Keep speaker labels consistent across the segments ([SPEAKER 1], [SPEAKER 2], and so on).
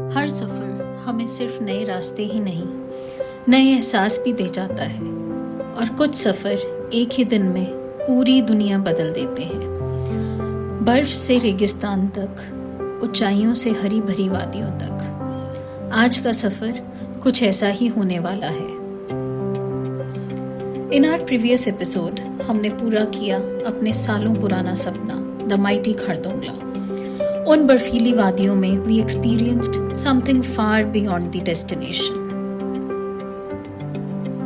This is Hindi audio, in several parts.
[SPEAKER 1] हर सफ़र हमें सिर्फ नए रास्ते ही नहीं, नए एहसास भी दे जाता है। और कुछ सफ़र एक ही दिन में पूरी दुनिया बदल देते हैं। बर्फ से रेगिस्तान तक, ऊंचाइयों से हरी भरी वादियों तक। आज का सफ़र कुछ ऐसा ही होने वाला है। इन आवर प्रीवियस एपिसोड हमने पूरा किया अपने सालों पुराना सपना, द माइटी खारदुंगला। उन बर्फीली वादियों में we experienced something far beyond the destination.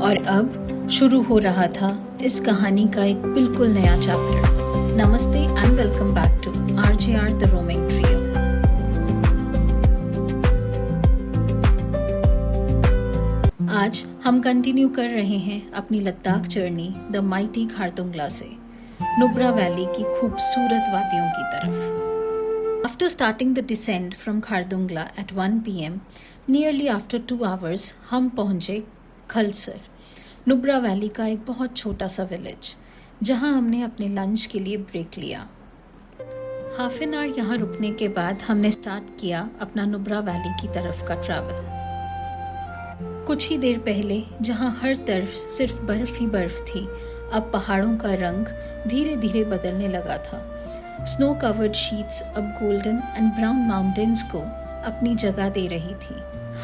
[SPEAKER 1] और अब शुरू हो रहा था इस कहानी का एक बिल्कुल नया चैप्टर। नमस्ते and welcome back to RJR the roaming trio. आज हम कंटिन्यू कर रहे हैं अपनी Ladakh journey the mighty Khardungla से नुब्रा वैली की खूबसूरत वादियों की तरफ। After starting the descent from Khardungla at 1 p.m, nearly after 2 hours, हम पहुंचे खलसर, नुब्रा वैली का एक बहुत छोटा सा विलेज, जहां हमने अपने लंच के लिए ब्रेक लिया। हाफ एन आवर यहाँ रुकने के बाद हमने स्टार्ट किया अपना नुब्रा वैली की तरफ का ट्रैवल। कुछ ही देर पहले जहां हर तरफ सिर्फ बर्फ ही बर्फ थी, अब पहाड़ों का रंग धीरे धीरे बदलने लगा था। स्नो कवर्ड शीट्स अब गोल्डन एंड ब्राउन माउंटेन्स को अपनी जगह दे रही थी।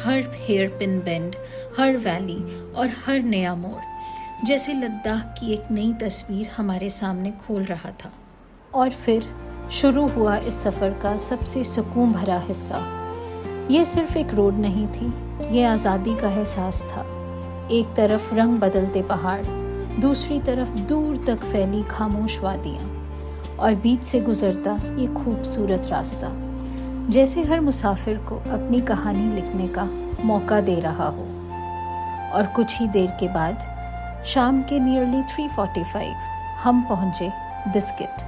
[SPEAKER 1] हर हेयर पिन बेंड, हर वैली और हर नया मोड़ जैसे लद्दाख की एक नई तस्वीर हमारे सामने खोल रहा था। और फिर शुरू हुआ इस सफ़र का सबसे सुकून भरा हिस्सा। ये सिर्फ एक रोड नहीं थी, ये आज़ादी का एहसास था। एक तरफ रंग बदलते पहाड़, दूसरी तरफ दूर तक फैली खामोश वादियाँ, और बीच से गुजरता ये खूबसूरत रास्ता, जैसे हर मुसाफिर को अपनी कहानी लिखने का मौका दे रहा हो। और कुछ ही देर के बाद शाम के नियरली 3:45 हम पहुंचे दिस्किट,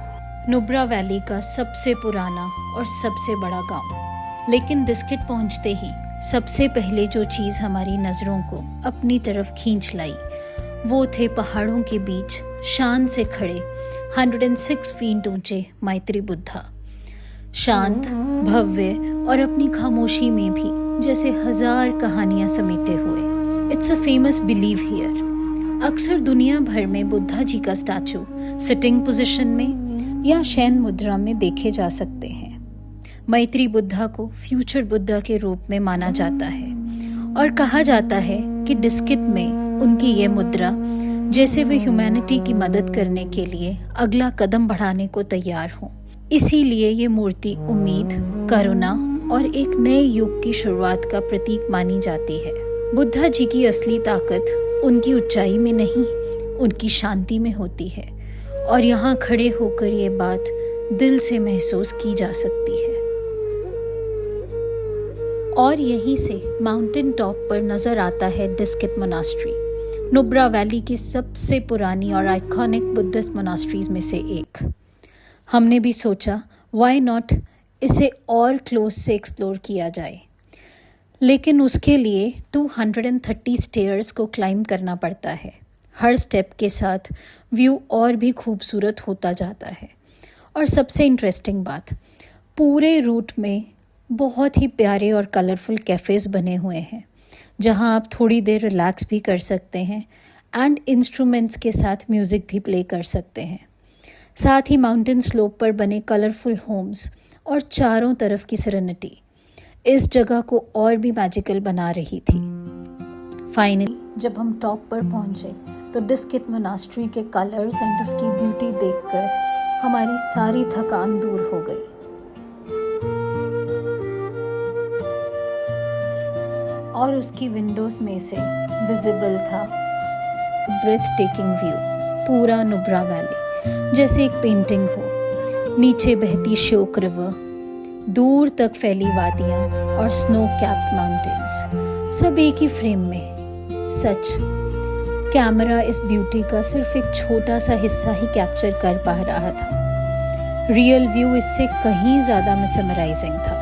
[SPEAKER 1] नुब्रा वैली का सबसे पुराना और सबसे बड़ा गांव। लेकिन दिस्किट पहुंचते ही सबसे पहले जो चीज़ हमारी नज़रों को अपनी तरफ खींच लाई, वो थे पहाड़ों के बीच शान से खड़े 106 फीट ऊंचे मैत्री बुद्धा। शांत, भव्य और अपनी खामोशी में भी जैसे 1000 कहानियां समेटे हुए। It's a famous believe here. अक्सर दुनिया भर में बुद्धा जी का स्टैचू सिटिंग पोजीशन में या शयन मुद्रा में देखे जा सकते हैं। मैत्री बुद्धा को फ्यूचर बुद्धा के रूप में माना जाता है और कहा जाता है कि दिस्किट में उनकी ये मुद्रा जैसे वे ह्यूमैनिटी की मदद करने के लिए अगला कदम बढ़ाने को तैयार हों। इसीलिए ये मूर्ति उम्मीद, करुणा और एक नए युग की शुरुआत का प्रतीक मानी जाती है। बुद्धा जी की असली ताकत उनकी ऊंचाई में नहीं, उनकी शांति में होती है, और यहाँ खड़े होकर ये बात दिल से महसूस की जा सकती है। और यहीं से माउंटेन टॉप पर नजर आता है दिस्किट मोनास्ट्री, नुब्रा वैली की सबसे पुरानी और आइकॉनिक बुद्धिस्ट मोनास्ट्रीज में से एक। हमने भी सोचा व्हाई नॉट इसे और क्लोज से एक्सप्लोर किया जाए, लेकिन उसके लिए 230 स्टेयर्स को क्लाइंब करना पड़ता है। हर स्टेप के साथ व्यू और भी खूबसूरत होता जाता है। और सबसे इंटरेस्टिंग बात, पूरे रूट में बहुत ही प्यारे और कलरफुल कैफ़ेज़ बने हुए हैं, जहां आप थोड़ी देर रिलैक्स भी कर सकते हैं एंड इंस्ट्रूमेंट्स के साथ म्यूज़िक भी प्ले कर सकते हैं। साथ ही माउंटेन स्लोप पर बने कलरफुल होम्स और चारों तरफ की सेरेनिटी इस जगह को और भी मैजिकल बना रही थी। फाइनली जब हम टॉप पर पहुंचे तो दिस्किट मोनास्ट्री के कलर्स एंड उसकी ब्यूटी देखकर हमारी सारी थकान दूर हो गई। और उसकी विंडोज में से विजिबल था ब्रेथ टेकिंग व्यू, पूरा नुब्रा वैली जैसे एक पेंटिंग हो। नीचे बहती श्योक रिवर, दूर तक फैली वादियाँ और स्नो कैप्ड माउंटेन्स, सब एक ही फ्रेम में। सच, कैमरा इस ब्यूटी का सिर्फ एक छोटा सा हिस्सा ही कैप्चर कर पा रहा था। रियल व्यू इससे कहीं ज़्यादा मेस्मराइजिंग था।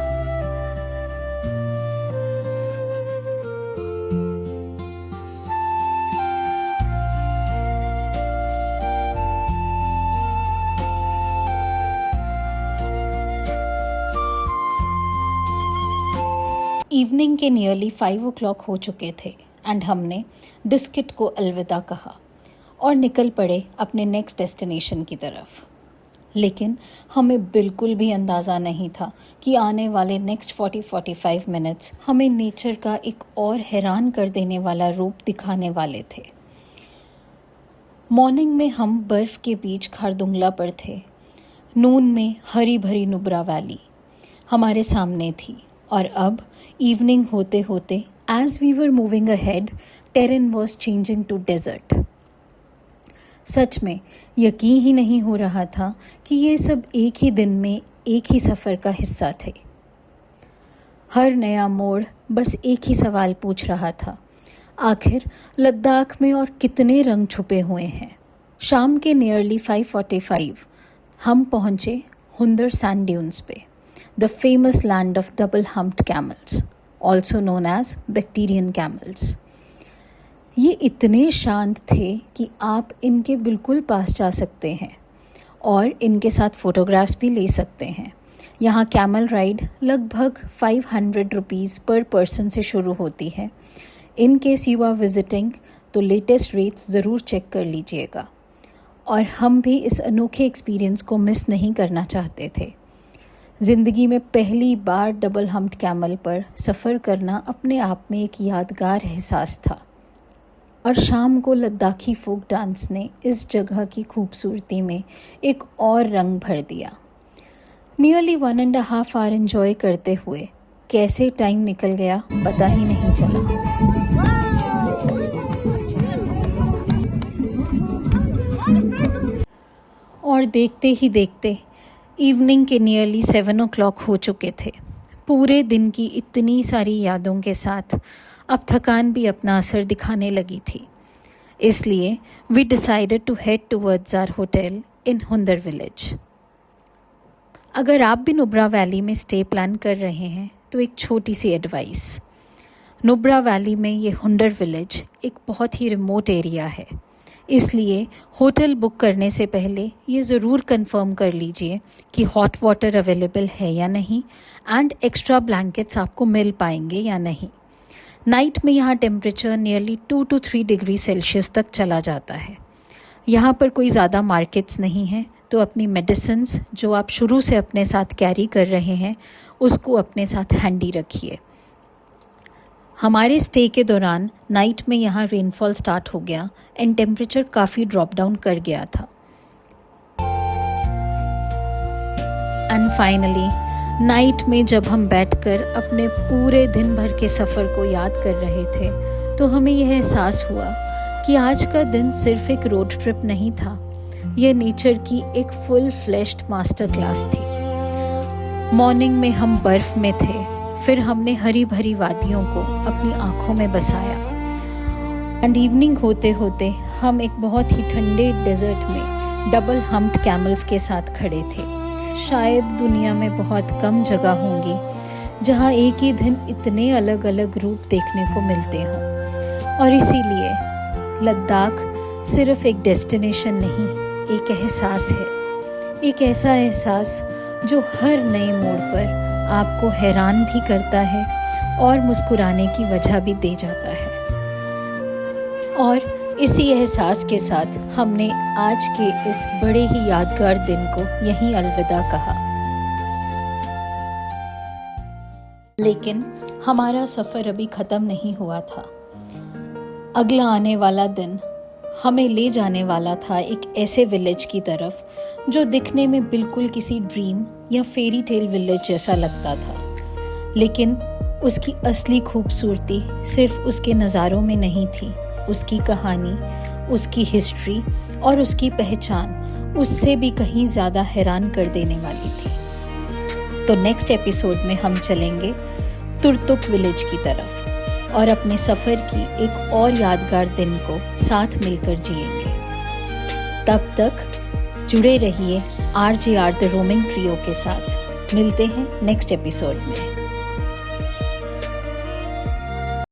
[SPEAKER 1] इवनिंग के नियरली 5 o'clock हो चुके थे एंड हमने डिस्किट को अलविदा कहा और निकल पड़े अपने नेक्स्ट डेस्टिनेशन की तरफ। लेकिन हमें बिल्कुल भी अंदाज़ा नहीं था कि आने वाले नेक्स्ट 40-45 मिनट्स हमें नेचर का एक और हैरान कर देने वाला रूप दिखाने वाले थे। मॉर्निंग में हम बर्फ़ के बीच खारदुंगला पर थे। नून में हरी भरी नुब्रा वैली हमारे सामने थी और अब इवनिंग होते होते as we were moving ahead terrain was changing to desert. सच में यकीन ही नहीं हो रहा था कि ये सब एक ही दिन में एक ही सफ़र का हिस्सा थे। हर नया मोड़ बस एक ही सवाल पूछ रहा था, आखिर लद्दाख में और कितने रंग छुपे हुए हैं। शाम के नियरली 5:45 हम पहुँचे हुंदर सैंड ड्यून्स पे, the famous land of double humped camels, also known as Bactrian camels. ये इतने शांत थे कि आप इनके बिल्कुल पास जा सकते हैं और इनके साथ फ़ोटोग्राफ्स भी ले सकते हैं। यहाँ कैमल राइड लगभग 500 रुपीज़ पर पर्सन से शुरू होती है। In case you are visiting तो लेटेस्ट रेट्स ज़रूर चेक कर लीजिएगा। और हम भी इस अनोखे एक्सपीरियंस को मिस नहीं करना चाहते थे। ज़िंदगी में पहली बार डबल हम्प्ड कैमल पर सफ़र करना अपने आप में एक यादगार एहसास था। और शाम को लद्दाखी फोक डांस ने इस जगह की खूबसूरती में एक और रंग भर दिया। नियरली 1.5 आवर एंजॉय करते हुए कैसे टाइम निकल गया पता ही नहीं चला। और देखते ही देखते इवनिंग के नियरली 7 o'clock हो चुके थे। पूरे दिन की इतनी सारी यादों के साथ अब थकान भी अपना असर दिखाने लगी थी। इसलिए we decided to head towards our hotel in Hunder village. अगर आप भी नुब्रा वैली में स्टे प्लान कर रहे हैं तो एक छोटी सी एडवाइस, नुब्रा वैली में ये हुंदर विलेज एक बहुत ही रिमोट एरिया है, इसलिए होटल बुक करने से पहले ये ज़रूर कंफर्म कर लीजिए कि हॉट वाटर अवेलेबल है या नहीं एंड एक्स्ट्रा ब्लैंकेट्स आपको मिल पाएंगे या नहीं। नाइट में यहाँ temperature nearly 2 to 3 degree Celsius तक चला जाता है। यहाँ पर कोई ज़्यादा मार्केट्स नहीं हैं, तो अपनी मेडिसिन्स जो आप शुरू से अपने साथ कैरी कर रहे हैं उसको अपने साथ हैंडी रखिए। हमारे स्टे के दौरान नाइट में यहाँ रेनफॉल स्टार्ट हो गया एंड टेम्परेचर काफ़ी ड्रॉप डाउन कर गया था। एंड फाइनली नाइट में जब हम बैठकर अपने पूरे दिन भर के सफ़र को याद कर रहे थे तो हमें यह एहसास हुआ कि आज का दिन सिर्फ एक रोड ट्रिप नहीं था, यह नेचर की एक फुल फ्लेश्ड मास्टर क्लास थी। मॉर्निंग में हम बर्फ़ में थे, फिर हमने हरी भरी वादियों को अपनी आँखों में बसाया एंड इवनिंग होते होते हम एक बहुत ही ठंडे डेजर्ट में डबल हम्प्ड कैमल्स के साथ खड़े थे। शायद दुनिया में बहुत कम जगह होंगी जहाँ एक ही दिन इतने अलग अलग रूप देखने को मिलते हों। और इसीलिए लद्दाख सिर्फ एक डेस्टिनेशन नहीं, एक एहसास है, एक ऐसा एहसास जो हर नए मोड़ पर आपको हैरान भी करता है और मुस्कुराने की वजह भी दे जाता है। और इसी एहसास के साथ हमने आज के इस बड़े ही यादगार दिन को यहीं अलविदा कहा। लेकिन हमारा सफ़र अभी ख़त्म नहीं हुआ था। अगला आने वाला दिन हमें ले जाने वाला था एक ऐसे विलेज की तरफ जो दिखने में बिल्कुल किसी ड्रीम या फेरी टेल विलेज जैसा लगता था, लेकिन उसकी असली खूबसूरती सिर्फ उसके नज़ारों में नहीं थी। उसकी कहानी, उसकी हिस्ट्री और उसकी पहचान उससे भी कहीं ज़्यादा हैरान कर देने वाली थी। तो नेक्स्ट एपिसोड में हम चलेंगे तुरतुक विलेज की तरफ और अपने सफ़र की एक और यादगार दिन को साथ मिलकर जिएंगे। तब तक जुड़े रहिए RJR द रोमिंग ट्रियो के साथ। मिलते हैं नेक्स्ट एपिसोड में।